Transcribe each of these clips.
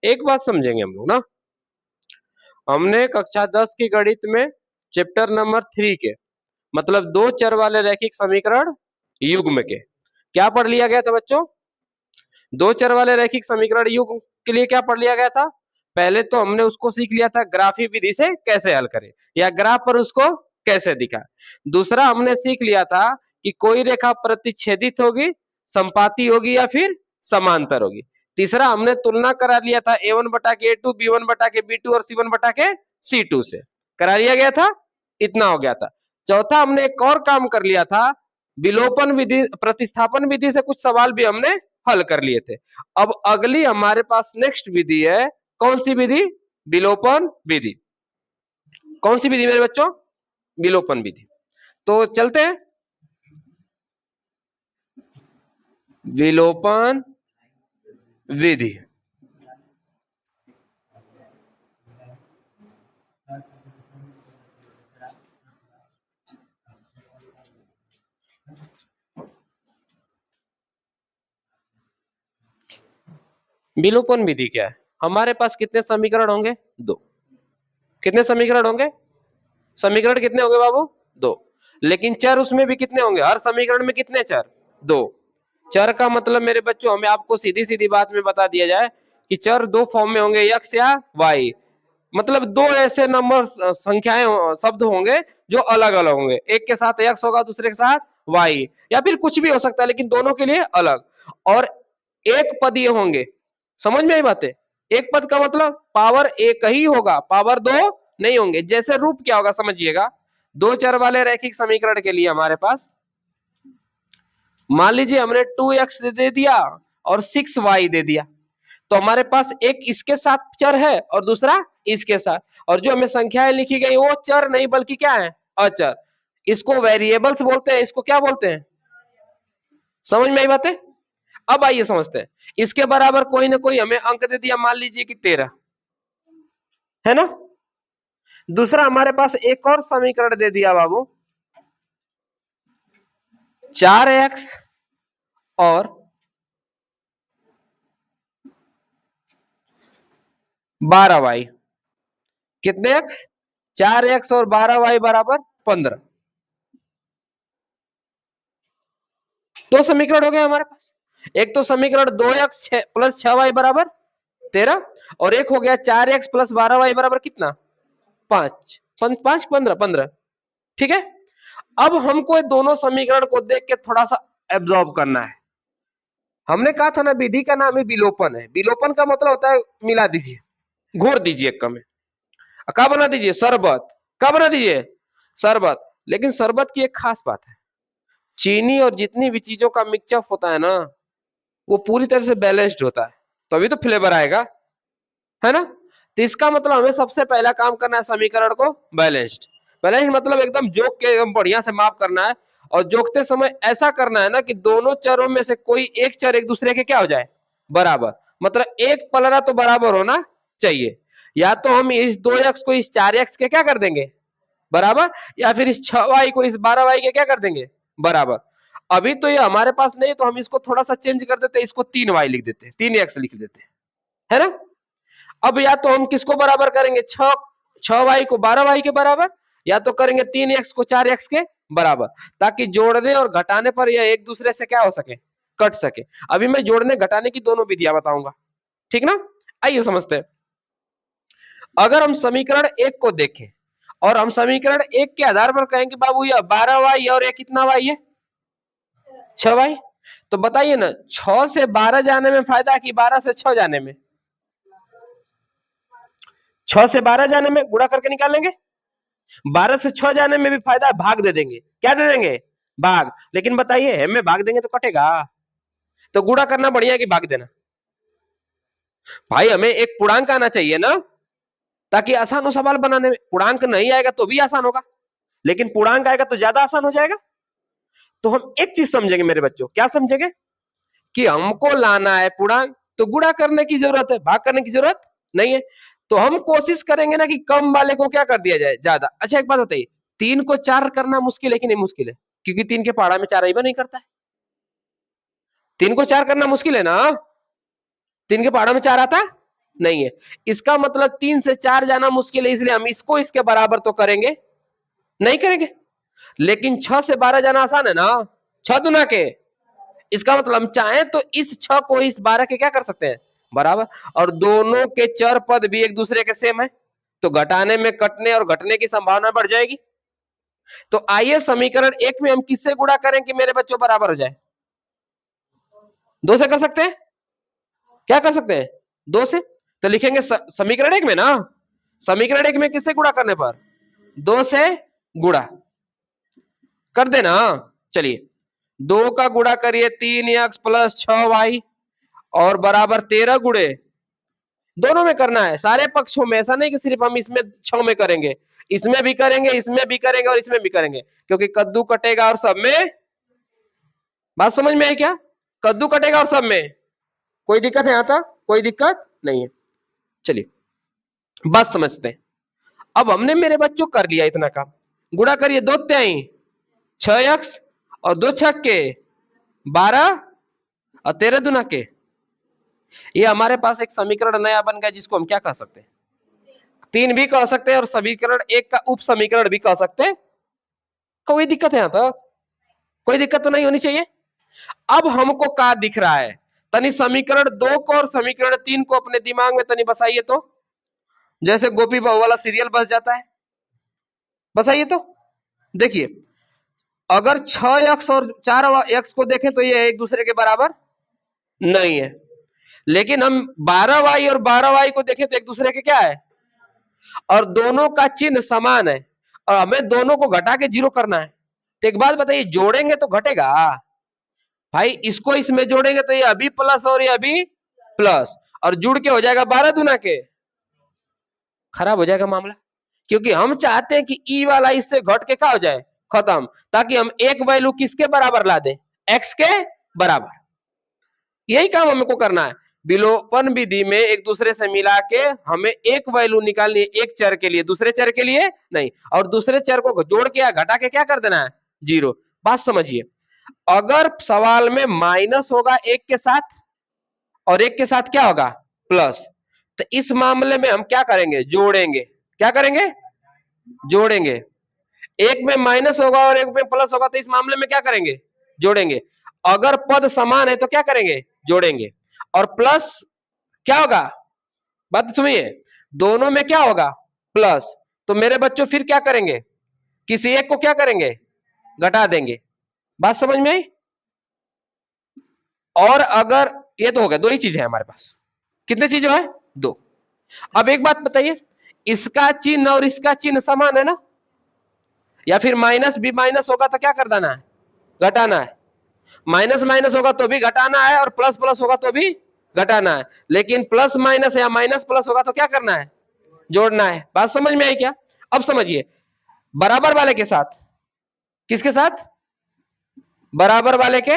एक बात समझेंगे हम लोग ना, हमने कक्षा 10 की गणित में चैप्टर नंबर 3 के मतलब दो चर वाले रैखिक समीकरण युग्म के क्या पढ़ लिया गया था बच्चों? दो चर वाले रैखिक समीकरण युग्म के लिए क्या पढ़ लिया गया था? पहले तो हमने उसको सीख लिया था ग्राफी विधि से कैसे हल करें या ग्राफ पर उसको कैसे दिखा। दूसरा हमने सीख लिया था कि कोई रेखा प्रतिच्छेदित होगी, संपाती होगी या फिर समांतर होगी। तीसरा हमने तुलना करा लिया था A1 बटा के A2, B1 बटा के B2 और C1 बटा के C2 से करा लिया गया था, इतना हो गया था। चौथा हमने एक और काम कर लिया था, विलोपन विधि प्रतिस्थापन विधि से कुछ सवाल भी हमने हल कर लिए थे। अब अगली हमारे पास नेक्स्ट विधि है, कौन सी विधि? विलोपन विधि। कौन सी विधि मेरे बच्चों? विलोपन विधि। तो चलते हैं विलोपन विधि। विलोपन विधि क्या है? हमारे पास कितने समीकरण होंगे? दो। कितने समीकरण होंगे? समीकरण कितने होंगे बाबू? दो। लेकिन चर उसमें भी कितने होंगे? हर समीकरण में कितने चर? दो। चर का मतलब मेरे बच्चों हमें आपको सीधी सीधी बात में बता दिया जाए कि चर दो फॉर्म में होंगे, x या y। मतलब दो ऐसे नंबर संख्याएं शब्द होंगे जो अलग अलग होंगे, एक के साथ x होगा, दूसरे के साथ y, या फिर कुछ भी हो सकता है लेकिन दोनों के लिए अलग। और एक पदीय होंगे। समझ में आई बातें? एक पद का मतलब पावर एक ही होगा, पावर दो नहीं होंगे। जैसे रूप क्या होगा समझिएगा, दो चर वाले रैखिक समीकरण के लिए हमारे पास मान लीजिए हमने 2x दे दिया और 6y दे दिया, तो हमारे पास एक इसके साथ चर है और दूसरा इसके साथ, और जो हमें संख्याएं लिखी गई वो चर नहीं बल्कि क्या है? अचर। इसको वेरिएबल्स बोलते हैं। इसको क्या बोलते हैं? समझ में आई बातें? अब आइए समझते हैं। इसके बराबर कोई ना कोई हमें अंक दे दिया, मान लीजिए कि 13 है ना। दूसरा हमारे पास एक और समीकरण दे दिया बाबू, 4x और 12y। कितने x? 4x और 12y बराबर 15। दो समीकरण हो गए हमारे पास। एक तो समीकरण 2x प्लस 6y बराबर 13, और एक हो गया 4x प्लस 12y बराबर कितना? 5। 5 15। ठीक है। अब हमको दोनों समीकरण को देख के थोड़ा सा एब्जॉर्ब करना है। हमने कहा था ना विधि का नाम ही विलोपन है। विलोपन का मतलब होता है मिला दीजिए, घोर दीजिए एक में। क्या बना दीजिए? शरबत। क्या बना दीजिए? शरबत। लेकिन शरबत की एक खास बात है, चीनी और जितनी भी चीजों का मिक्सचर होता है ना, वो पूरी तरह से बैलेंस्ड होता है, तभी तो फ्लेवर आएगा, है ना। तो इसका मतलब हमें सबसे पहला काम करना है समीकरण को बैलेंस्ड। बैलेंस्ड मतलब एकदम जोक के एकदम बढ़िया से माप करना है, और जोकते समय ऐसा करना है ना कि दोनों चरों में से कोई एक चर एक दूसरे के क्या हो जाए? बराबर। मतलब एक पलड़ा तो बराबर होना चाहिए। या तो हम इस 2x को इस 4x के क्या कर देंगे? बराबर, या फिर इस 6y को इस 12y के क्या कर देंगे? बराबर। अभी तो ये हमारे पास नहीं, तो हम इसको थोड़ा सा चेंज कर देते, इसको 3y लिख देते, 3x लिख देते, है ना। अब या तो हम किसको बराबर करेंगे? 6y को 12y के बराबर, या तो करेंगे 3x को 4x के बराबर, ताकि जोड़ने और घटाने पर यह एक दूसरे से क्या हो सके? कट सके। अभी मैं जोड़ने घटाने की दोनों विधियां बताऊंगा, ठीक ना। आइए समझते हैं। अगर हम समीकरण एक को देखें और हम समीकरण एक के आधार पर कहेंगे बाबू यह 12y और ये कितना y है? 6y। तो बताइए ना, 6 से 12 जाने में फायदा कि 12 से 6 जाने में? 6 से 12 जाने में गुणा करके निकाल लेंगे। 12 से 6 जाने में भी फायदा है, भाग दे देंगे। क्या दे देंगे? भाग। लेकिन बताइए हमें भाग देंगे तो कटेगा, तो गुणा करना बढ़िया कि भाग देना? भाई हमें एक पूर्णांक आना चाहिए ना, ताकि आसान हो सवाल बनाने में। पूर्णांक नहीं आएगा तो भी आसान होगा, लेकिन पूर्णांक आएगा तो ज्यादा आसान हो जाएगा। तो हम एक चीज समझेंगे मेरे बच्चों, क्या समझेंगे? कि हमको लाना है पूर्णांक, तो गुणा करने की जरूरत है, भाग करने की जरूरत नहीं है। तो हम कोशिश करेंगे ना कि कम वाले को क्या कर दिया जाए? ज्यादा। अच्छा एक बात बताइए, 3 को 4 करना मुश्किल है कि नहीं मुश्किल है? क्योंकि 3 के पहाड़ा में 4 अइबा नहीं करता है। 3 को 4 करना मुश्किल है ना? 3 के पहाड़ा में 4 आता? नहीं है। इसका मतलब 3 से 4 जाना मुश्किल है, इसलिए हम इसको इसके बराबर तो करेंगे नहीं करेंगे। लेकिन 6 से 12 जाना आसान है ना, 6 दुना के। इसका मतलब हम चाहें तो इस 6 को इस 12 के क्या कर सकते हैं, बराबर। और दोनों के चर पद भी एक दूसरे के सेम है, तो घटाने में कटने और घटने की संभावना बढ़ जाएगी। तो आइए समीकरण 1 में हम किससे गुणा करें कि मेरे बच्चों बराबर हो जाए? 2 से कर सकते हैं। क्या कर सकते हैं? 2 से। तो लिखेंगे समीकरण 1 में ना, समीकरण 1 में किससे गुणा करने पर? 2 से गुणा कर देना। चलिए 2 का गुणा करिए 3x प्लस 6y और बराबर 13 गुणे, दोनों में करना है, सारे पक्षों में। ऐसा नहीं कि सिर्फ हम इसमें 6 में करेंगे, इसमें भी करेंगे, इसमें भी करेंगे और इसमें भी करेंगे, क्योंकि कद्दू कटेगा और सब में। बात समझ में आई क्या? कद्दू कटेगा और सब में। कोई दिक्कत है यहां तक? कोई दिक्कत नहीं है। चलिए बात समझते हैं। अब हमने मेरे बच्चों कर लिया इतना काम। गुणा करिए 2 त्याई 6x और 2 छक्के 12 और 13 दुना के। ये हमारे पास एक समीकरण नया बन गया, जिसको हम क्या कह सकते हैं? 3 भी कह सकते हैं और समीकरण 1 का उप समीकरण भी कह सकते हैं। कोई दिक्कत है यहां तक? कोई दिक्कत तो नहीं होनी चाहिए। अब हमको क्या दिख रहा है? तनी समीकरण 2 को और समीकरण 3 को अपने दिमाग में तनी बसाइए तो, जैसे गोपी बहू वाला सीरियल बस जाता है। बसाइए तो देखिए, अगर 6x और 4x को देखें तो ये एक दूसरे के बराबर नहीं है, लेकिन हम 12y और 12y को देखें तो एक दूसरे के क्या है, और दोनों का चिन्ह समान है, और हमें दोनों को घटा के 0 करना है। तो एक बात बताइए, जोड़ेंगे तो घटेगा भाई, इसको इसमें जोड़ेंगे तो ये अभी प्लस और ये अभी प्लस, और जुड़ के हो जाएगा 12 दुना के। खराब हो जाएगा मामला, क्योंकि हम चाहते हैं कि ई वाला इससे घट के क्या हो जाए, खत्म, ताकि हम एक वैल्यू किसके बराबर ला दें, एक्स के बराबर। यही काम हमको करना है। विलोपन विधि में एक दूसरे से मिला के हमें एक वैल्यू निकालनी है, एक चर के लिए, दूसरे चर के लिए नहीं, और दूसरे चर को जोड़ के या घटा के क्या कर देना है, 0। बात समझिए, अगर सवाल में माइनस होगा एक के साथ और एक के साथ क्या होगा, प्लस, तो इस मामले में हम क्या करेंगे, जोड़ेंगे। क्या करेंगे, जोड़ेंगे। एक में माइनस होगा और एक में प्लस होगा, तो इस मामले में क्या करेंगे, जोड़ेंगे। अगर पद समान है तो क्या करेंगे, जोड़ेंगे। और प्लस क्या होगा, बात सुनिए, दोनों में क्या होगा, प्लस, तो मेरे बच्चों फिर क्या करेंगे, किसी एक को क्या करेंगे, घटा देंगे। बात समझ में आई? और अगर ये तो हो गया, 2 ही चीज है हमारे पास। कितने चीजें है, 2। अब एक बात बताइए, इसका चिन्ह और इसका चिन्ह समान है ना, या फिर माइनस भी माइनस होगा तो क्या कर देना है, घटाना है। माइनस माइनस होगा तो भी घटाना है, और प्लस प्लस होगा तो भी घटाना है। लेकिन प्लस माइनस या माइनस प्लस होगा तो क्या करना है, जोड़ना है। बात समझ में आई क्या? अब समझिए, बराबर वाले के साथ, किसके साथ, बराबर वाले के,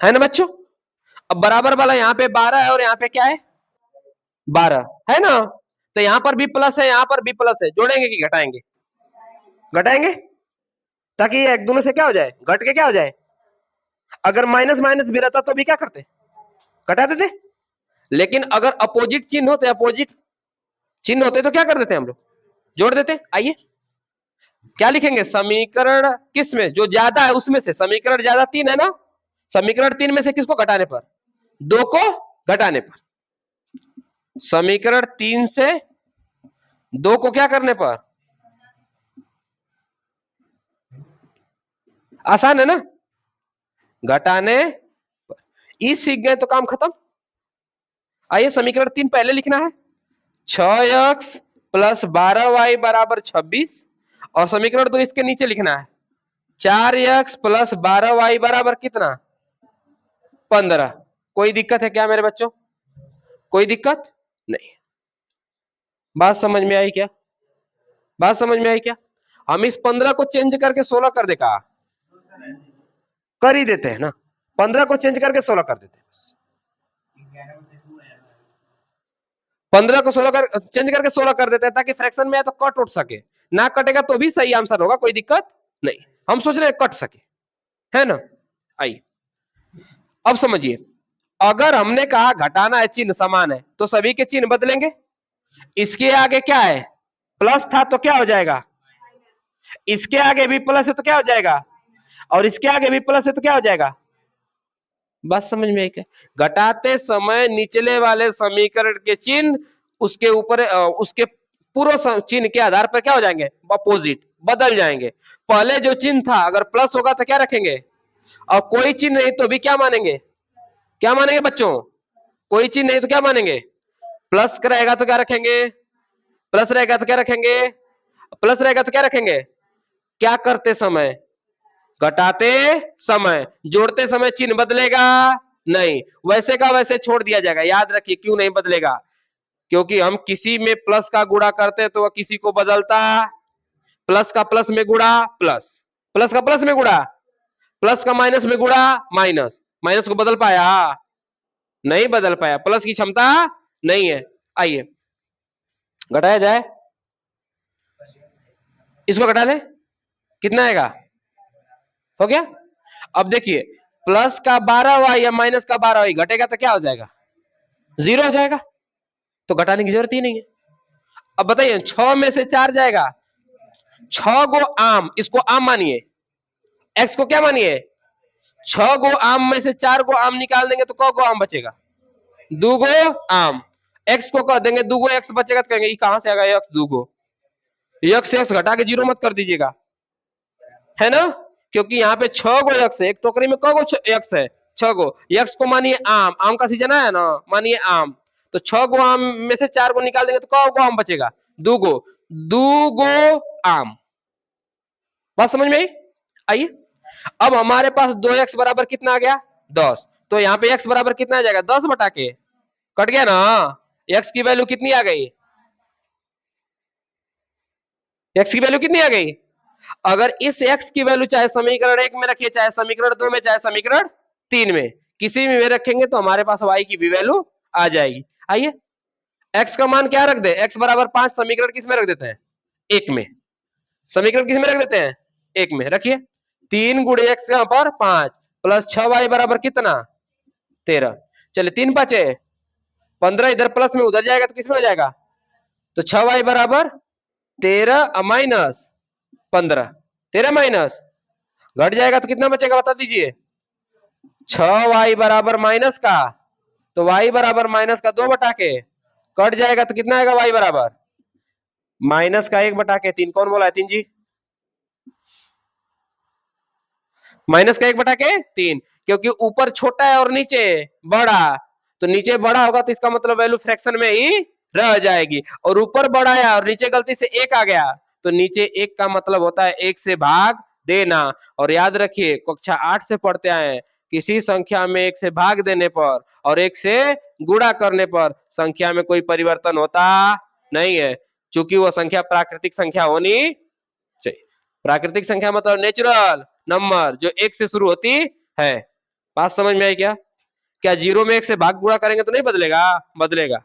है ना बच्चों? अब बराबर वाला यहाँ पे 12 है और यहाँ पे क्या है, 12 है ना, तो यहाँ पर भी प्लस है, यहाँ पर भी प्लस है। जोड़ेंगे कि घटाएंगे, घटाएंगे, ताकि ये एक दोनों से क्या हो जाए, घट के क्या हो जाए। अगर माइनस माइनस भी रहता तो भी क्या करते, घटा देते। लेकिन अगर अपोजिट चिन्ह होते, अपोजिट चिन्ह होते तो क्या कर देते हम लोग, जोड़ देते। आइए क्या लिखेंगे, समीकरण किस में जो ज्यादा है उसमें से, समीकरण ज्यादा 3 है ना, समीकरण 3 में से किसको घटाने पर, 2 को घटाने पर। समीकरण 3 से 2 को क्या करने पर, आसान है ना, घटाने पर। ई सीख गए तो काम खत्म। आइए समीकरण 3 पहले लिखना है, 6x प्लस 12y बराबर 26, और समीकरण 2 इसके नीचे लिखना है, 4x प्लस 12y बराबर कितना, 15। कोई दिक्कत है क्या मेरे बच्चों? कोई दिक्कत नहीं। बात समझ में आई क्या? बात समझ में आई क्या? हम इस 15 को चेंज करके 16 कर देगा, कर ही देते हैं ना, 15 को चेंज करके 16 कर देते हैं बस। 15 को 16 कर चेंज करके 16 कर देते हैं, ताकि फ्रैक्शन में है तो कट उठ सके, ना कटेगा तो भी सही आंसर होगा, कोई दिक्कत नहीं। हम सोच रहे हैं कट सके। है ना। आइए अब समझिए, अगर हमने कहा घटाना है, चिन्ह समान है, तो सभी के चिन्ह बदलेंगे। इसके आगे क्या है, प्लस था तो क्या हो जाएगा, इसके आगे भी प्लस है तो क्या हो जाएगा, और इसके आगे भी प्लस है तो क्या हो जाएगा। बात समझ में आई क्या। घटाते समय निचले वाले समीकरण के चिन्ह उसके ऊपर उसके पूर्व चिन्ह के आधार पर क्या हो जाएंगे, अपोजिट बदल जाएंगे। पहले जो चिन्ह था अगर प्लस होगा तो क्या रखेंगे, और कोई चिन्ह नहीं तो भी क्या मानेंगे, क्या मानेंगे बच्चों, कोई चिन्ह नहीं तो क्या मानेंगे, प्लस रहेगा तो क्या रखेंगे, प्लस रहेगा तो क्या रखेंगे, प्लस रहेगा तो क्या रखेंगे। क्या करते समय, घटाते समय, जोड़ते समय चिन्ह बदलेगा नहीं, वैसे का वैसे छोड़ दिया जाएगा। याद रखिए क्यों नहीं बदलेगा, क्योंकि हम किसी में प्लस का गुणा करते हैं तो वह किसी को बदलता, प्लस का प्लस में गुणा प्लस, प्लस का प्लस में गुणा, प्लस का माइनस में गुणा माइनस, माइनस को बदल पाया, नहीं बदल पाया, प्लस की क्षमता नहीं है। आइए घटाया जाए, इसको घटा ले, कितना आएगा, हो गया। अब देखिए प्लस का 12y या माइनस का 12y घटेगा तो क्या हो जाएगा, 0 हो जाएगा, तो घटाने की जरूरत ही नहीं है। अब बताइए 6 में से 4 जाएगा, 6 गो आम, इसको आम मानिए, x को क्या मानिए, 6 गो आम में से 4 गो आम निकाल देंगे तो कौ गो आम बचेगा, 2 गो आम। x को कह देंगे 2 गो x बचेगा तो कहेंगे ये कहां से आ गया x 2 गो, x से x घटा के 0 मत कर दीजिएगा, है ना, क्योंकि यहाँ पे 6 गो x है, एक टोकरी में कौ गो x है, 6 गो। x को मानिए आम, आम का सीजन है ना, मानिए आम, तो 6 गो आम में से 4 गो निकाल देंगे तो कौ गो आम बचेगा, 2 गो, 2 गो आम। बात समझ में आई। आइए अब हमारे पास 2x बराबर कितना आ गया, 10, तो यहाँ पे x बराबर कितना आ जाएगा, 10 बटा के, कट गया ना, x की वैल्यू कितनी आ गई, x की वैल्यू कितनी आ गई। अगर इस x की वैल्यू चाहे समीकरण 1 में रखिए, चाहे समीकरण 2 में, चाहे समीकरण 3 में, किसी में रखेंगे तो हमारे पास y की भी वैल्यू आ जाएगी। आइए x का मान क्या रख दे, x बराबर 5, समीकरण किस में रख देते हैं, 1 में, समीकरण किस में रख देते हैं, 1 में रखिए, 3 गुणे x यहाँ पर 5 प्लस 6y बराबर कितना 13, चलिए 3 5 15, इधर प्लस में उधर जाएगा तो किस में हो जाएगा, तो 6y बराबर 13 माइनस 15, 13 माइनस घट जाएगा तो कितना बचेगा बता दीजिए, 6y बराबर माइनस का, तो y बराबर माइनस का 2 बटा के, कट जाएगा तो कितना आएगा y बराबर माइनस का 1 बटा के 3, कौन बोला है 3 जी, माइनस का 1 बटा के 3, क्योंकि ऊपर छोटा है और नीचे बड़ा, तो नीचे बड़ा होगा तो इसका मतलब वैल्यू फ्रैक्शन में ही रह जाएगी, और ऊपर बड़ा है और नीचे गलती से 1 आ गया, तो नीचे 1 का मतलब होता है 1 से भाग देना। और याद रखिए कक्षा 8 से पढ़ते आए हैं, किसी संख्या में 1 से भाग देने पर और 1 से गुणा करने पर संख्या में कोई परिवर्तन होता नहीं है, चूंकि वो संख्या प्राकृतिक संख्या होनी चाहिए। प्राकृतिक संख्या मतलब नेचुरल नंबर जो 1 से शुरू होती है। बात समझ में आई क्या, क्या 0 में 1 से भाग गुणा करेंगे तो नहीं बदलेगा, बदलेगा,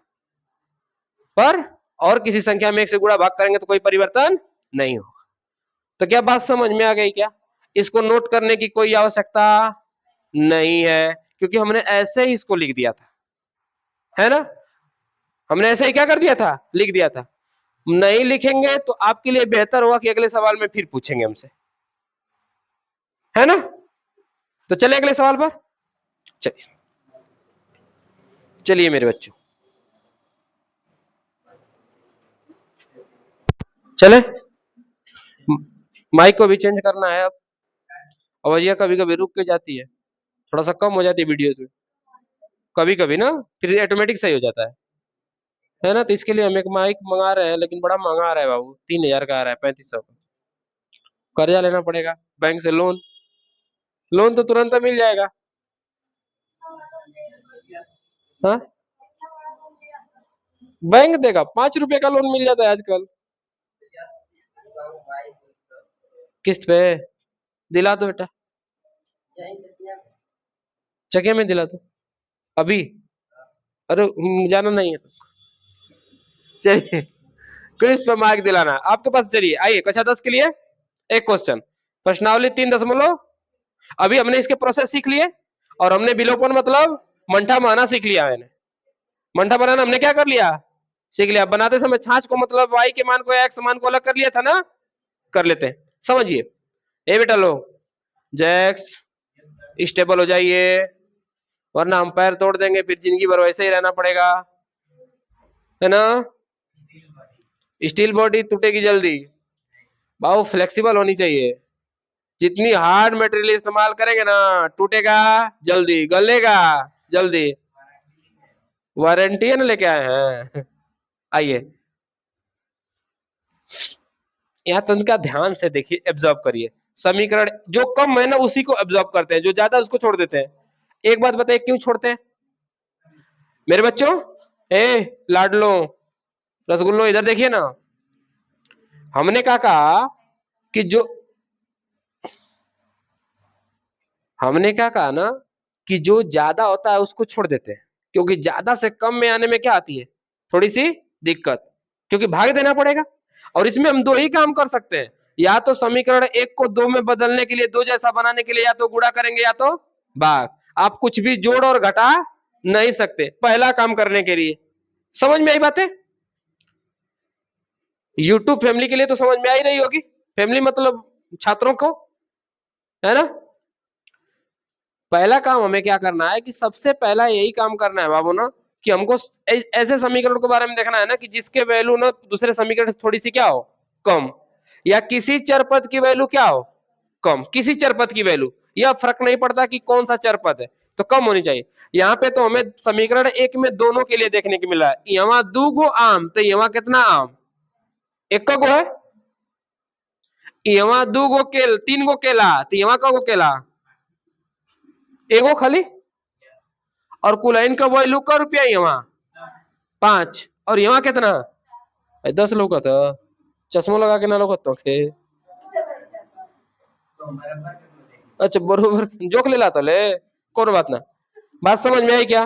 पर और किसी संख्या में 1 से गुणा भाग करेंगे तो कोई परिवर्तन नहीं होगा। तो क्या बात समझ में आ गई क्या, इसको नोट करने की कोई आवश्यकता नहीं है, क्योंकि हमने ऐसे ही इसको लिख दिया था, है ना, हमने ऐसे ही क्या कर दिया था, लिख दिया था। नहीं लिखेंगे तो आपके लिए बेहतर होगा कि अगले सवाल में फिर पूछेंगे हमसे, है ना। तो चलिए अगले सवाल पर, चलिए चलिए मेरे बच्चों, चले, माइक को भी चेंज करना है अब, आवाज़ कभी कभी रुक के जाती है, थोड़ा सा कम हो जाती है वीडियोस में, कभी कभी ना फिर ऑटोमेटिक सही हो जाता है ना। तो इसके लिए हम एक माइक मंगा रहे हैं, लेकिन बड़ा महंगा आ रहा है बाबू, 3000 का आ रहा है, 3500 का, कर्जा लेना पड़ेगा बैंक से, लोन, लोन तो तुरंत मिल जाएगा, हाँ बैंक देगा, 5 रुपए का लोन मिल जाता है आजकल, किस्त पे दिला दो बेटा, जगह में दिला दो अभी, अरे जाना नहीं है, चलिए किस्त पे मार्क दिलाना आपके पास। चलिए आइए कक्षा 10 के लिए एक क्वेश्चन, प्रश्नावली 3.1 अभी हमने इसके प्रोसेस सीख लिए और हमने विलोपन मतलब मंठा माना सीख लिया। मैंने मंठा बनाना हमने क्या कर लिया, सीख लिया। बनाते समय छाछ को मतलब y के मान को x मान को अलग कर लिया था ना, कर लेते हैं। समझिए ए बेटा लो, जैक्स स्टेबल हो जाइए, वरना हम पैर तोड़ देंगे, फिर जिंदगी भर वैसे ही रहना पड़ेगा, है ना। स्टील बॉडी टूटेगी जल्दी, बहुत फ्लेक्सिबल होनी चाहिए। जितनी हार्ड मटेरियल इस्तेमाल करेंगे ना, टूटेगा जल्दी, गलेगा जल्दी। वारंटी है ना, लेके आए हैं। आइए यहाँ तंत्र का ध्यान से देखिए, एब्जॉर्ब करिए। समीकरण जो कम है ना उसी को एब्जॉर्ब करते हैं, जो ज्यादा उसको छोड़ देते हैं। एक बात बताइए क्यों छोड़ते हैं मेरे बच्चों? ए लाडलो रसगुल्लो इधर देखिए ना, हमने कहा कि जो हमने क्या कहा ना कि जो ज्यादा होता है उसको छोड़ देते हैं, क्योंकि ज्यादा से कम में आने में क्या आती है, थोड़ी सी दिक्कत, क्योंकि भाग देना पड़ेगा। और इसमें हम दो ही काम कर सकते हैं, या तो समीकरण एक को दो में बदलने के लिए, दो जैसा बनाने के लिए या तो गुणा करेंगे या तो भाग। आप कुछ भी जोड़ और घटा नहीं सकते पहला काम करने के लिए। समझ में आई बातें? यूट्यूब फैमिली के लिए तो समझ में आ ही रही होगी। फैमिली मतलब छात्रों को, है ना। पहला काम हमें क्या करना है कि सबसे पहला यही काम करना है बाबू ना, कि हमको ऐसे समीकरण के बारे में देखना है ना कि जिसके वैल्यू ना दूसरे समीकरण से थोड़ी सी क्या हो, कम, या किसी चर पद की वैल्यू क्या हो, कम। किसी चर पद की वैल्यू, यह फर्क नहीं पड़ता कि कौन सा चर पद है, तो कम होनी चाहिए। यहाँ पे तो हमें समीकरण एक में दोनों के लिए देखने को मिला है। यहाँ दो गो आम तो यहाँ कितना आम, एक गो है। यहाँ दो गो केल, तीन गो केला तो यहाँ का गो केला, एगो खाली। और कुलाइन का वैल्यू का रुपया यहाँ 5, और यहाँ कितना 10 लोग का था। चश्मा लगा के ना लोग तो के अच्छा बरोबर जोक ले लाता ले, कौन बात ना। बात समझ में आई क्या?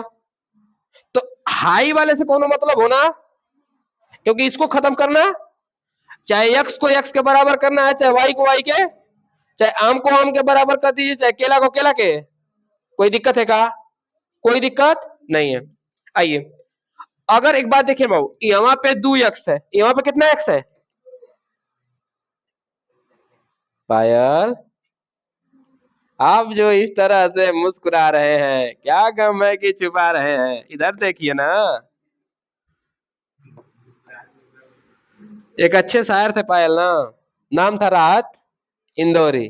तो हाई वाले से कौन मतलब होना, क्योंकि इसको खत्म करना, चाहे x को x के बराबर करना है, चाहे y को y के, चाहे आम को आम के बराबर कर दीजिए, चाहे केला को केला के। कोई दिक्कत है का? कोई दिक्कत नहीं है। आइए अगर एक बात देखिए बाबू, यहाँ पे 2x है, यहाँ पे कितना x है पायल? आप जो इस तरह से मुस्कुरा रहे हैं, क्या गम है कि छुपा रहे हैं? इधर देखिए ना। एक अच्छे शायर थे पायल ना, नाम था राहत इंदौरी।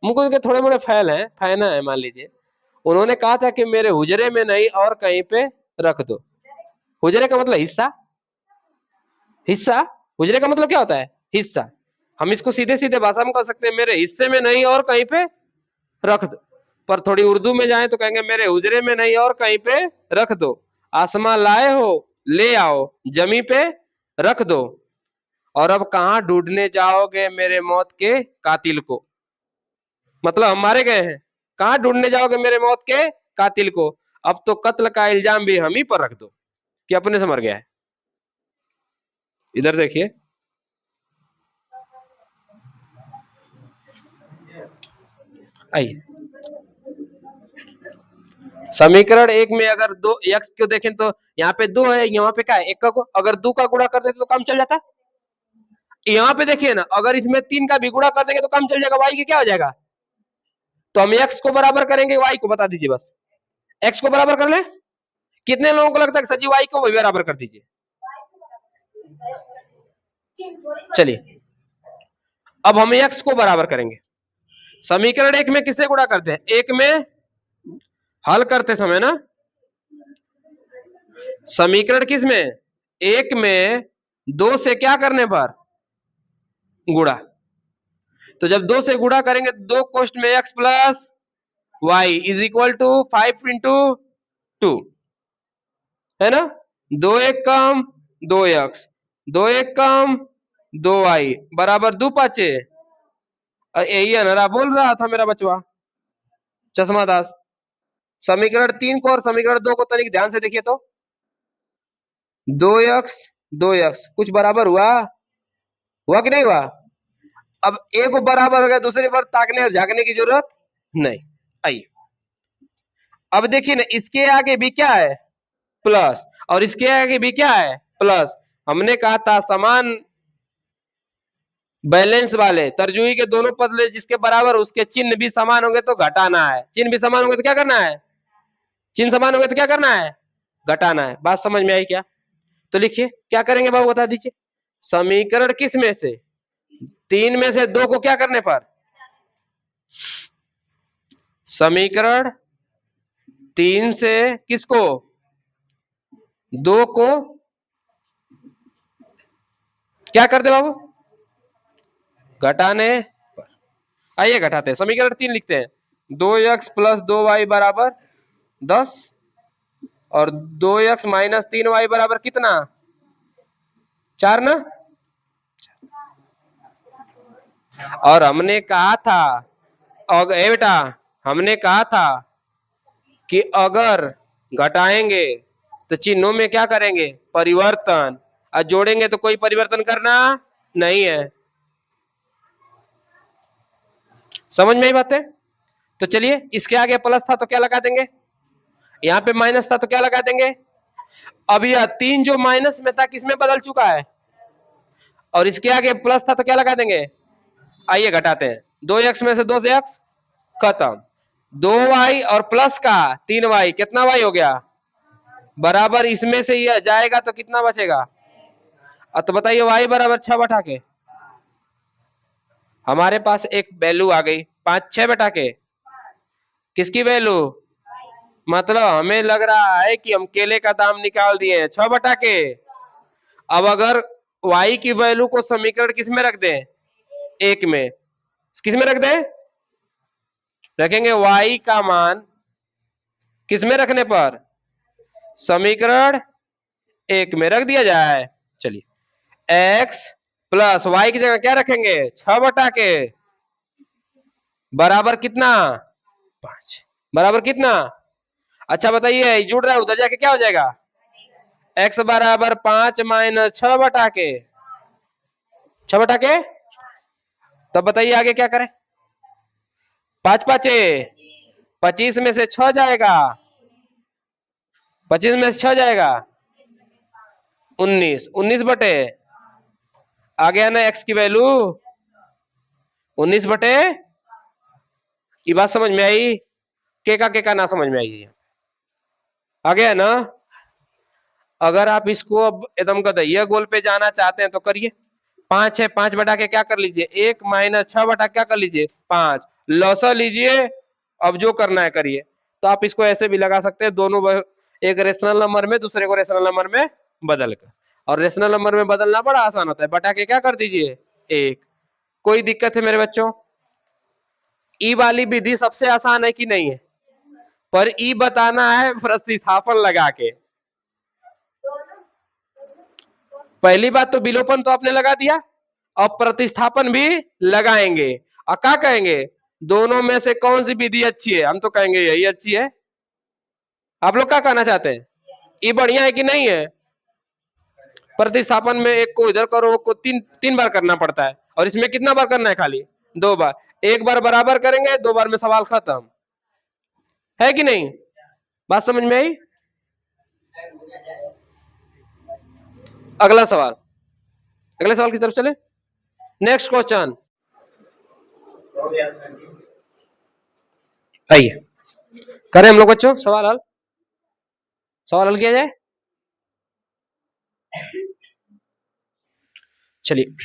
मुझको उनके थोड़े मोड़े फैल हैं, फैना है मान लीजिए। उन्होंने कहा था कि मेरे हुजरे में नहीं और कहीं पे रख दो। हुजरे का मतलब हिस्सा, हिस्सा। हुजरे का मतलब क्या होता है, हिस्सा। हम इसको सीधे सीधे भाषा में कह सकते हैं, मेरे हिस्से में नहीं और कहीं पे रख दो। पर थोड़ी उर्दू में जाए तो कहेंगे मेरे हुजरे में नहीं और कहीं पे रख दो। आसमां लाए हो ले आओ, जमी पे रख दो, और अब कहां ढूंढने जाओगे मेरे मौत के कातिल को। मतलब हम मारे गए हैं, कहां ढूंढने जाओगे मेरे मौत के कातिल को। अब तो कत्ल का इल्जाम भी हम ही पर रख दो कि अपने से मर गया है। इधर देखिए, आइए समीकरण एक में अगर दो x को देखें तो यहाँ पे दो है, यहाँ पे क्या है, एक का को अगर दो का गुणा कर देते तो काम चल जाता। यहाँ पे देखिए ना, अगर इसमें तीन का भी गुणा कर देंगे तो काम चल जाएगा, y की क्या हो जाएगा। तो हम x को बराबर करेंगे, y को बता दीजिए बस। x को बराबर कर ले, कितने लोगों को लगता है सजी y को वही बराबर कर दीजिए। चलिए अब हम x को बराबर करेंगे। समीकरण एक में किससे गुणा करते हैं, एक में हल करते समय ना, समीकरण किस में, एक में दो से क्या करने पर गुणा। तो जब दो से गुणा करेंगे, दो कोष्ट में x plus y is equal to 5 into 2, है ना। दो एक कम दो एक्स, दो एक कम दो वाई बराबर दो पाचे। यही अनरा बोल रहा था मेरा बचवा चश्मा दास। समीकरण तीन को और समीकरण दो को तनिक ध्यान से देखिए तो, दो एक्स कुछ बराबर हुआ, हुआ कि नहीं हुआ। अब एक बराबर हो गया, दूसरी बार ताकने और झांकने की जरूरत नहीं। आइए अब देखिए ना, इसके आगे भी क्या है, प्लस, और इसके आगे भी क्या है, प्लस। हमने कहा था समान बैलेंस वाले तरजुई के दोनों पद जिसके बराबर उसके चिन्ह भी समान होंगे तो घटाना है, चिन्ह भी समान होंगे तो क्या करना है, चिन्ह समान होंगे तो क्या करना है, घटाना है। बात समझ में आई क्या? तो लिखिए क्या करेंगे बाबू, बता दीजिए। समीकरण किस में से, 3 में से 2 को क्या करने पर, समीकरण 3 से किसको, 2 को क्या कर दे बाबू, घटाने पर। आइए घटाते हैं, समीकरण 3 लिखते हैं। 2x प्लस 2y बराबर 10 और 2x माइनस 3y बराबर कितना, 4 ना। और हमने कहा था, बेटा हमने कहा था कि अगर घटाएंगे तो चिन्हों में क्या करेंगे, परिवर्तन, और जोड़ेंगे तो कोई परिवर्तन करना नहीं है। समझ में आई बात है? तो चलिए इसके आगे प्लस था तो क्या लगा देंगे, यहाँ पे माइनस था तो क्या लगा देंगे। अब यह 3 जो माइनस में था किसमें बदल चुका है, और इसके आगे प्लस था तो क्या लगा देंगे। आइए घटाते हैं, 2x में से 2 से x खत्म, 2y और प्लस का 3y, कितना y हो गया, बराबर इसमें से यह जाएगा तो कितना बचेगा। अब तो बताइए y बराबर 6 बटा के, हमारे पास एक वैल्यू आ गई 5, 6 बटा के, किसकी वैल्यू, मतलब हमें लग रहा है कि हम केले का दाम निकाल दिए हैं 6 बटा के। अब अगर y की वैल्यू को समीकरण किस में रख दें, 1 में, किस में रख दें, रखेंगे y का मान किस में रखने पर, समीकरण 1 में रख दिया जाए। चलिए x प्लस y की जगह क्या रखेंगे, 6 बटा के बराबर कितना, 5, बराबर कितना। अच्छा बताइए जुड़ रहा है, उधर जाके क्या हो जाएगा, x बराबर 5 माइनस 6 बटा के, 6 बटा के। तब बताइए आगे क्या करें, 5 5 25 में से 6 जाएगा, 25 में से 6 जाएगा 19, 19 बटे, आ गया ना x की वैल्यू 19 बटे। ये बात समझ में आई, के का ना समझ में आई, आ गया ना। अगर आप इसको अब एकदम गदैया गोल पे जाना चाहते हैं तो करिए, 5 है, 5 बटा के क्या कर लीजिए, 1 माइनस 6 बटा क्या कर लीजिए 5, लौसा लीजिए, अब जो करना है करिए। तो आप इसको ऐसे भी लगा सकते हैं, दोनों एक रेशनल नंबर में दूसरे को रेशनल नंबर में बदल कर, और रेशनल नंबर में बदलना बड़ा आसान होता है, बटा के क्या कर दीजिए 1। कोई दिक्कत है मेरे बच्चों, ई वाली विधि सबसे आसान है कि नहीं है, पर ई बताना है प्रतिस्थापन लगा के। पहली बात तो विलोपन तो आपने लगा दिया, और प्रतिस्थापन भी लगाएंगे, और क्या कहेंगे, दोनों में से कौन सी विधि अच्छी है, हम तो कहेंगे यही अच्छी है। आप लोग क्या कहना चाहते हैं, ये बढ़िया है कि नहीं है। प्रतिस्थापन में एक को इधर करो, को तीन बार करना पड़ता है, और इसमें कितना बार करना है, खाली 2 बार। एक बार बराबर करेंगे, 2 बार में सवाल खत्म, है कि नहीं। बात समझ में आई। अगला सवाल, अगले सवाल की तरफ चले, नेक्स्ट क्वेश्चन। आइए करें हम लोग बच्चों सवाल हल, सवाल हल किया जाए। चलिए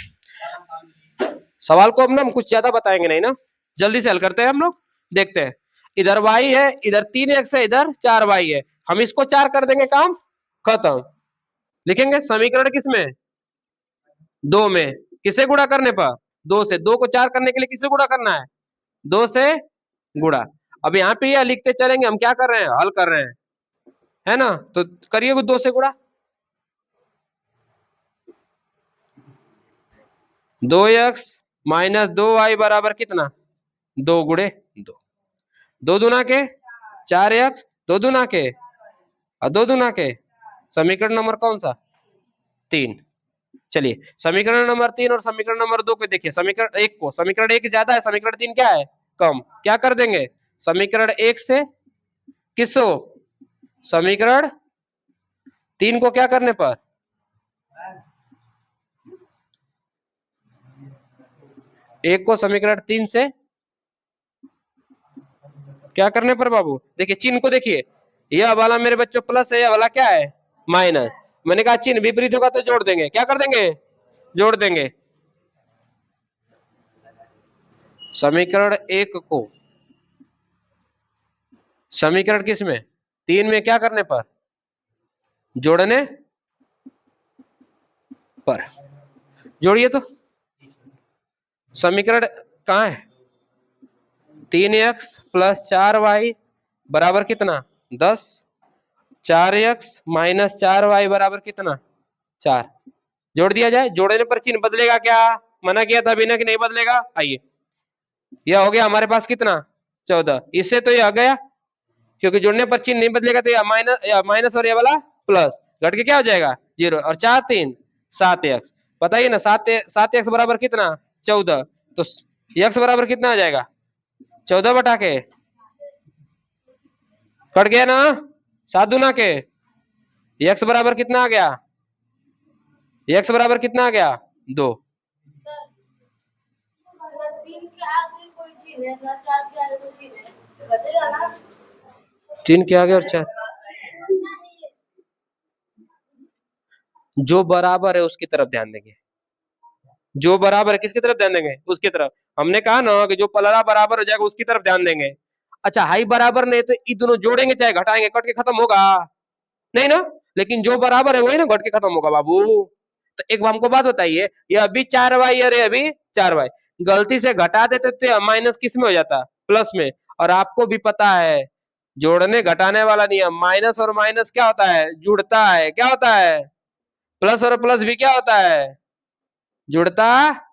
सवाल को हम कुछ ज्यादा बताएंगे नहीं ना, जल्दी से हल करते हैं हम लोग। देखते हैं, इधर y है, इधर 3x है, इधर 4y है, हम इसको 4 कर देंगे, काम खत्म। लिखेंगे समीकरण किसमें, 2 में, किसे गुणा करने पर, 2 से। 2 को 4 करने के लिए किसे गुणा करना है, 2 से गुणा। अब यहाँ पे यह लिखते चलेंगे, हम क्या कर रहे हैं, हल कर रहे हैं, है ना। तो करिए 2 से गुणा, 2x माइनस 2y बराबर कितना, 2 गुणे 2, 2 दूना के 4x, 2 दूना के और 2 दूना के, समीकरण नंबर कौन सा, 3। चलिए समीकरण नंबर 3 और समीकरण नंबर 2 को देखिए, समीकरण 1 को, समीकरण 1 ज्यादा है, समीकरण 3 क्या है, कम, क्या कर देंगे, समीकरण 1 से किसो समीकरण 3 को क्या करने पर, एक को समीकरण 3 से क्या करने पर बाबू, देखिए चिन्ह को देखिए, यह वाला मेरे बच्चों प्लस है, यह वाला क्या है माइनस। मैंने कहा चिन्ह विपरीत होगा तो जोड़ देंगे, क्या कर देंगे जोड़ देंगे। समीकरण 1 को समीकरण किस में 3 में क्या करने पर, जोड़ने पर। जोड़िए तो समीकरण कहाँ है, 3x प्लस 4y बराबर कितना 10, 4x माइनस 4y बराबर कितना 4। जोड़ दिया जाए, जोड़ने पर चिन्ह बदलेगा क्या, मना किया था बिना कि नहीं बदलेगा। आइए यह हो गया हमारे पास कितना 14, इससे तो यह आ गया, क्योंकि जोड़ने पर चिन्ह नहीं बदलेगा तो यह माइनस और ये वाला प्लस घट के क्या हो जाएगा 0, और 4 3 7x, बताइए ना 7x बराबर कितना 14, तो x बराबर कितना आ जाएगा 14 बटा के, कट गया ना 7 दूना के, x बराबर कितना आ गया, x बराबर कितना आ गया 2। तीन के आगे और 4, जो बराबर है उसकी तरफ ध्यान देंगे, जो बराबर है किसकी तरफ ध्यान देंगे, उसकी तरफ। हमने कहा ना कि जो पलड़ा बराबर हो जाएगा उसकी तरफ ध्यान देंगे। अच्छा हाई बराबर नहीं तो ये दोनों जोड़ेंगे चाहे घटाएंगे, कट के खत्म होगा नहीं ना, लेकिन जो बराबर है वही ना घट के खत्म होगा बाबू। तो एक हमको बात बताइए, ये अभी 4y और ये अभी 4y, गलती से घटा देते तो माइनस किस में हो जाता प्लस में। और आपको भी पता है जोड़ने घटाने वाला नियम, माइनस और माइनस क्या होता है जुड़ता है, क्या होता है प्लस और प्लस भी क्या होता है जुड़ता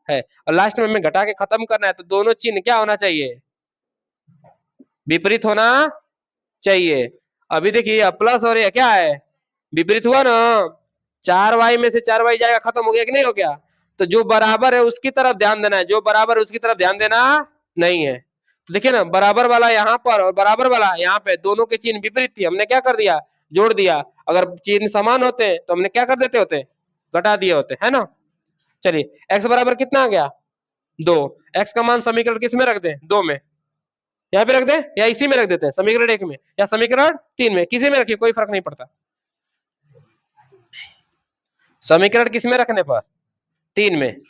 है। और लास्ट में हमें घटा के खत्म करना है तो दोनों चिन्ह क्या होना चाहिए विपरीत होना चाहिए। अभी देखिए प्लस और ये क्या है विपरीत हुआ ना, 4y में से 4y जाएगा, खत्म हो गया कि नहीं हो गया। तो जो बराबर है उसकी तरफ ध्यान देना है, जो बराबर है उसकी तरफ ध्यान देना नहीं है। तो देखिए ना बराबर वाला यहाँ पर और बराबर वाला यहाँ पे, दोनों के चिन्ह विपरीत थी, हमने क्या कर दिया जोड़ दिया। अगर चिन्ह समान होते तो हमने क्या कर देते होते घटा दिए होते, है ना। चलिए x बराबर कितना आ गया 2, x का मान समीकरण किस में रख दें 2 में, यहाँ पे रख दें या इसी में रख देते हैं समीकरण 1 में या समीकरण 3 में, किसी में रखिए कोई फर्क नहीं पड़ता। समीकरण किस में रखने पर 3 में,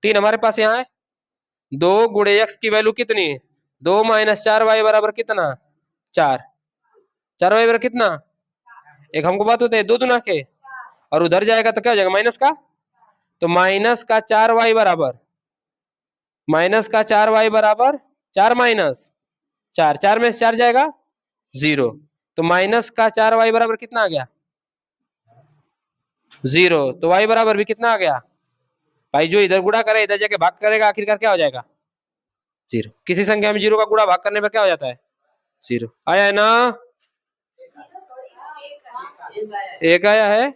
3 हमारे पास यहाँ है, 2 गुणे x की वैल्यू कितनी 2 माइनस 4y बराबर कितना 4, 4y बराबर कितना, एक हमको बात होता है 2 दुना के, और उधर जाएगा तो क्या हो जाएगा माइनस का, तो माइनस का 4y बराबर, माइनस का 4y बराबर 4 माइनस 4, 4 में से 4 जाएगा 0, तो माइनस का 4y बराबर कितना आ गया 0, तो y बराबर भी कितना आ गया भाई, जो इधर गुणा करे इधर जाके भाग करेगा आखिरकार क्या हो जाएगा 0। किसी संख्या में 0 का गुणा भाग करने पर क्या हो जाता है 0, आया है ना, एक आया है,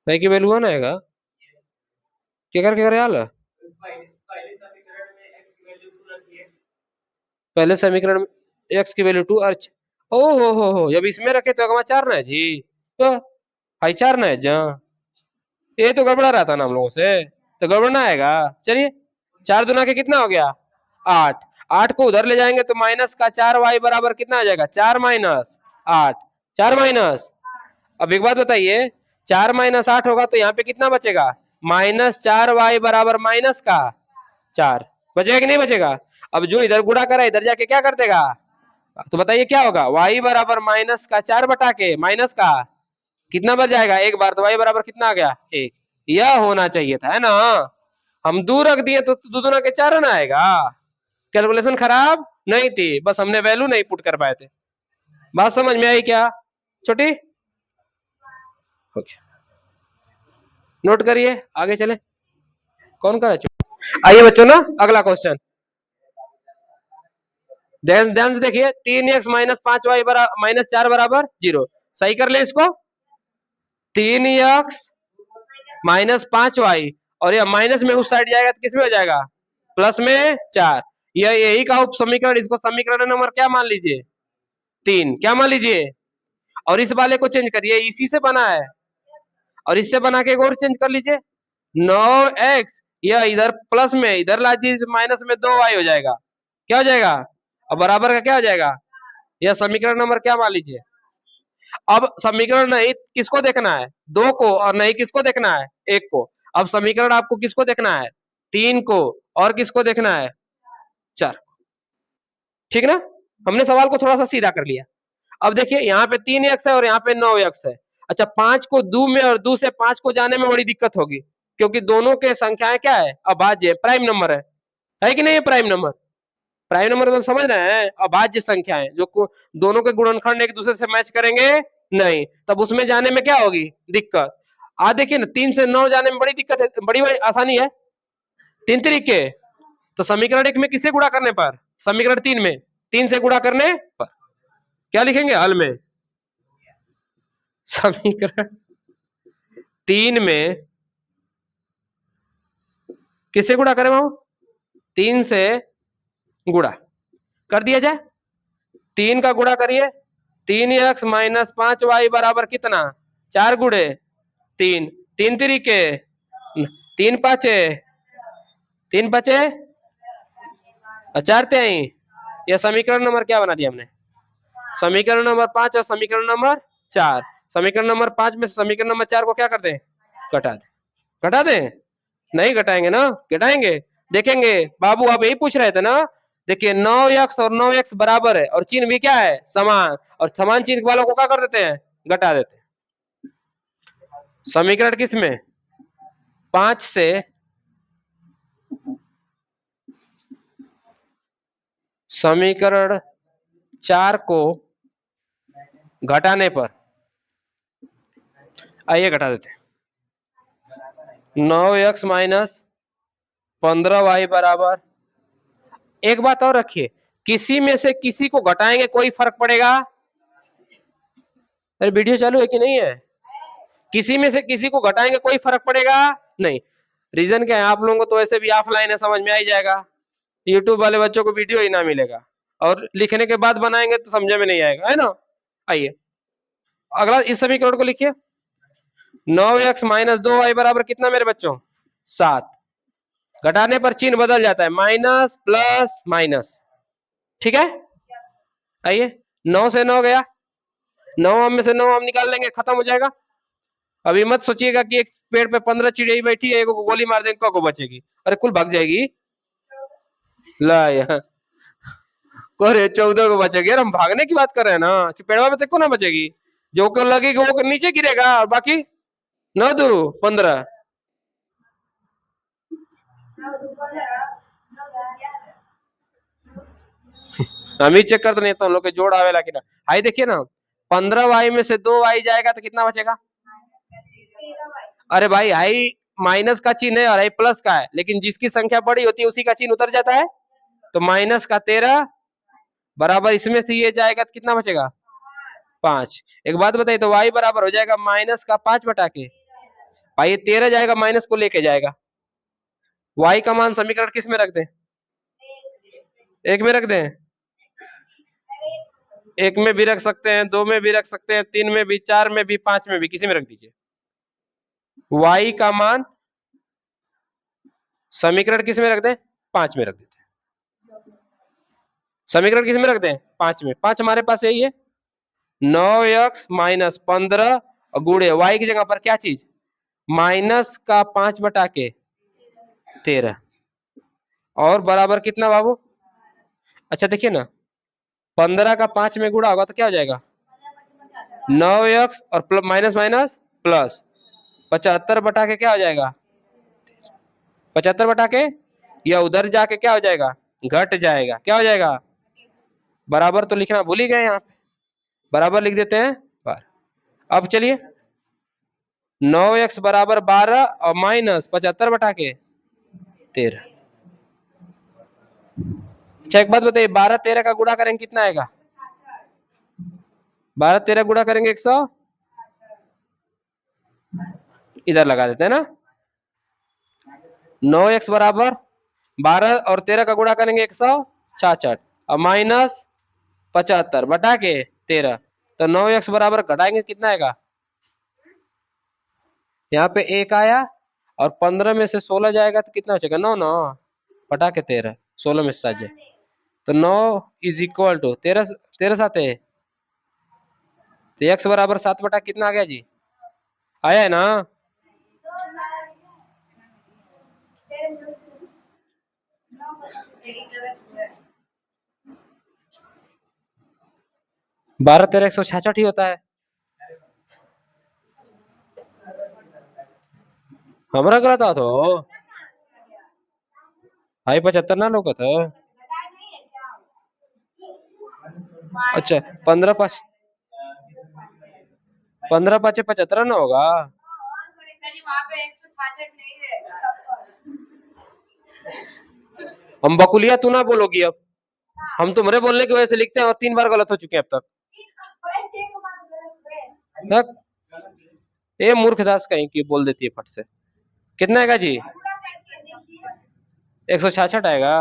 y की वैल्यू 1 आएगा, क्या कर हाल पहले समीकरण में x की वैल्यू 2, अर्च ओ हो जब इसमें रखे तो अगवा 4 ना है जी, तो भाई 4 ना है जा, ये तो गड़बड़ा रहा था ना हम लोगों से, तो गड़बड़ना आएगा। चलिए 4 दुना के कितना हो गया 8, 8 को उधर ले जाएंगे तो माइनस का 4y बराबर कितना आ जाएगा 4 माइनस 8, 4 माइनस, अब एक बात बताइए 4 माइनस 8 होगा तो यहाँ पे कितना बचेगा माइनस 4y बराबर माइनस का 4, बचेगा कि नहीं बचेगा। अब जो इधर गुणा करा इधर जाके क्या कर देगा, तो बताइए क्या होगा y बराबर माइनस का 4 बटा के माइनस का कितना बच जाएगा एक बार, तो y बराबर कितना आ गया 1, यह होना चाहिए था, है ना। हम 2 रख दिए तो 2 दूना के 4 ना आएगा, कैलकुलेशन खराब नहीं थी, बस हमने वैल्यू नहीं पुट कर पाए थे। बात समझ में आई क्या छोटी, ओके नोट करिए आगे चले, कौन करा चुप। आइए बच्चों ना अगला क्वेश्चन ध्यान से देखिए, 3x माइनस 5y माइनस 4 बराबर 0, सही कर ले इसको, 3x माइनस 5y और यह माइनस में उस साइड जाएगा तो किस में हो जाएगा, प्लस में 4। यह यही का उप समीकरण, इसको समीकरण नंबर क्या मान लीजिए, 3, क्या मान लीजिए। और इस वाले को चेंज करिए, इसी से बना है, और इससे बना के एक और चेंज कर लीजिए, 9x, यह इधर प्लस में इधर ला दीजिए, माइनस में 2y हो जाएगा, क्या हो जाएगा, अब बराबर का क्या हो जाएगा, यह समीकरण नंबर क्या मान लीजिए। अब समीकरण नहीं किसको देखना है, 2 को, और नहीं किसको देखना है, 1 को। अब समीकरण आपको किसको देखना है, 3 को, और किसको देखना है, 4। ठीक ना, हमने सवाल को थोड़ा सा सीधा कर लिया। अब देखिए यहाँ पे 3x है और यहाँ पे 9x है। अच्छा 5 को 2 में और 2 से 5 को जाने में बड़ी दिक्कत होगी, क्योंकि दोनों के संख्याएं क्या है, अभाज्य, प्राइम नंबर है कि नहीं है प्राइम नंबर। प्राइम नंबर मतलब समझ रहे हैं, अभाज्य संख्याएं जो दोनों के गुणनखंड एक दूसरे से मैच करेंगे नहीं, तब उसमें जाने में क्या होगी, दिक्कत। आज देखिए ना 3 से 9 जाने में बड़ी दिक्कत है, बड़ी आसानी है, 3 तरीके। तो समीकरण 1 में किससे गुणा करने पर, समीकरण 3 में 3 से गुणा करने पर क्या लिखेंगे हल में, समीकरण 3 में किससे गुणा करें वहां, 3 से गुणा कर दिया जाए, 3 का गुणा करिए, 3x माइनस 5y बराबर कितना, 4 गुणे 3, 3 तरीके 3 पाँचे 3 पाँचे 4 त्याई, यह समीकरण नंबर क्या बना दिया हमने, समीकरण नंबर 5 और समीकरण नंबर 4। समीकरण नंबर 5 में समीकरण नंबर 4 को क्या कर दें, घटा दें, घटा दें, नहीं घटाएंगे ना, घटाएंगे, देखेंगे बाबू आप यही पूछ रहे थे ना। देखिए 9x और 9x बराबर है और चिन्ह भी क्या है, समान, और समान चिन्ह वालों को क्या कर देते हैं, घटा देते हैं। समीकरण किस में, 5 से समीकरण 4 को घटाने पर, आइए घटा देते हैं, 9x माइनस 15y बराबर, एक बात और रखिए, किसी में से किसी को घटाएंगे कोई फर्क पड़ेगा, अरे वीडियो चालू है कि नहीं है, किसी में से किसी को घटाएंगे कोई फर्क पड़ेगा नहीं। रीजन क्या है, आप लोगों को तो ऐसे भी ऑफलाइन है, समझ में आ ही जाएगा, यूट्यूब वाले बच्चों को वीडियो ही ना मिलेगा, और लिखने के बाद बनाएंगे तो समझ में नहीं आएगा, है ना। आइए अगला इस समीकरण को लिखिए, 9x माइनस 2y बराबर कितना मेरे बच्चों, 7। घटाने पर चिन्ह बदल जाता है, माइनस प्लस माइनस, ठीक है। आइए 9 से 9 गया, 9 में से 9 हम निकाल लेंगे, खत्म हो जाएगा। अभी मत सोचिएगा कि एक पेड़ पे 15 चिड़िया बैठी है, एक को गोली मार देंगे को बचेगी, अरे कुल भाग जाएगी, ला यार अरे 14 को बचेगी, यार हम भागने की बात कर रहे हैं ना, पेड़वा में को ना बचेगी, जो को लगेगी वो नीचे गिरेगा, और बाकी 9 2 15। हम ही चेक करते नहीं तो हम लोग के जोड़ आवेला कि ना। हाई देखिए ना, 15y में से 2y जाएगा तो कितना बचेगा, अरे भाई हाई माइनस का चिन्ह है और हाई प्लस का है, लेकिन जिसकी संख्या बड़ी होती है उसी का चिन्ह उतर जाता है, तो माइनस का 13 बराबर इसमें से ये जाएगा तो कितना बचेगा, 5। एक बात बताइए, तो y बराबर हो जाएगा माइनस का 5 बटा के, भाई 13 जाएगा माइनस को लेके जाएगा, y का मान समीकरण किस में रख दें, 1 में रख दें, 1 में भी रख सकते हैं, 2 में भी रख सकते हैं, 3 में भी, 4 में भी, 5 में भी, किसी में रख दीजिए। y का मान समीकरण किस में रख दें, 5 में रख देते हैं, समीकरण किस में रख दें, 5 में। 5 हमारे पास यही है, 9x माइनस 15 गुणे y की जगह पर क्या चीज, माइनस का 5 बटा के 13, और बराबर कितना बाबू, अच्छा देखिए ना 15 का 5 में गुणा होगा तो क्या हो जाएगा, 9x और माइनस माइनस प्लस 75 बटा के क्या हो जाएगा, 75 बटा के, या उधर जाके क्या हो जाएगा, घट जाएगा, क्या हो जाएगा, बराबर तो लिखना भूल ही गए, यहाँ पे बराबर लिख देते हैं बार। अब चलिए 9x बराबर 12 और माइनस 75 बटा के 13। अच्छा एक बात बताइए, 12 13 का गुणा करेंगे कितना आएगा, 12 13 गुणा करेंगे 100, इधर लगा देते हैं ना, 9x बराबर 12 और 13 का गुणा करेंगे 166 और माइनस 75 बटा के 13, तो 9x बराबर घटाएंगे कितना आएगा, यहाँ पे 1 आया और 15 में से 16 जाएगा तो कितना हो जाएगा 9, 9 बटा के 13, 16 में से जाए तो 9 इज इक्वल टू 13, 13 सात है तो x बराबर 7 बटा कितना आ गया जी, आया है ना। बारह 13 166 ही होता है। हमारा गलत था तो हाई 75 ना लोग था। अच्छा 15 5 75 ना होगा। हम बकुलिया तू ना बोलोगी अब, हम तुम्हारे बोलने की वजह से लिखते हैं और 3 बार गलत हो चुके हैं अब तक। ये मूर्खदास कहीं की बोल देती है फट से। कितना आएगा जी, 166 आएगा।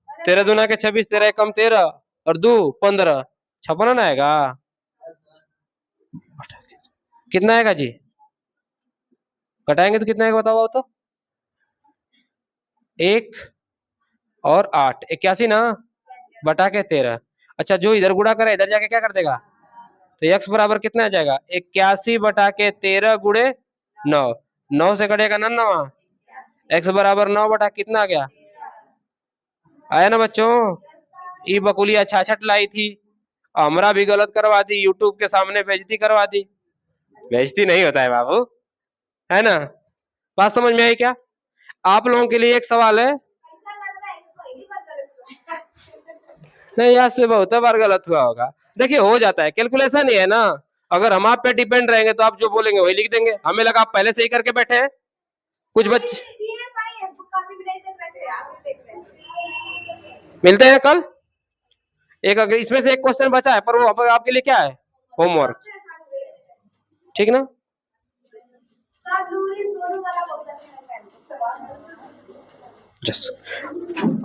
13 दूना के 26, 13 कम 13 और 2 15, 56 आएगा। कितना आएगा जी, घटाएंगे तो कितना आएगा बताओ तो, 1 और 8 81 ना बटा के 13। अच्छा जो इधर गुणा करे इधर जाके क्या कर देगा, तो x बराबर कितना आ जाएगा 81 बटा के 13 गुणे 9, 9 से कटेगा 9, x बराबर 9 बटा कितना आ गया, आया ना बच्चों। ई बकुलिया 66 लाई थी, हमरा भी गलत करवा दी, यूट्यूब के सामने बेइज्जती करवा दी। बेइज्जती नहीं होता है बाबू, है ना। बात समझ में आई क्या। आप लोगों के लिए एक सवाल है, नहीं आज से बहुत बार गलत हुआ होगा। देखिए हो जाता है, कैलकुलेशन ही है ना। अगर हम आप पे डिपेंड रहेंगे तो आप जो बोलेंगे वही लिख देंगे। हमें लगा आप पहले से ही करके बैठे हैं। कुछ बच्चे मिलते हैं कल। एक अगर इसमें से एक क्वेश्चन बचा है पर वो आपके लिए क्या है, होमवर्क, ठीक ना।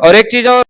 और एक चीज और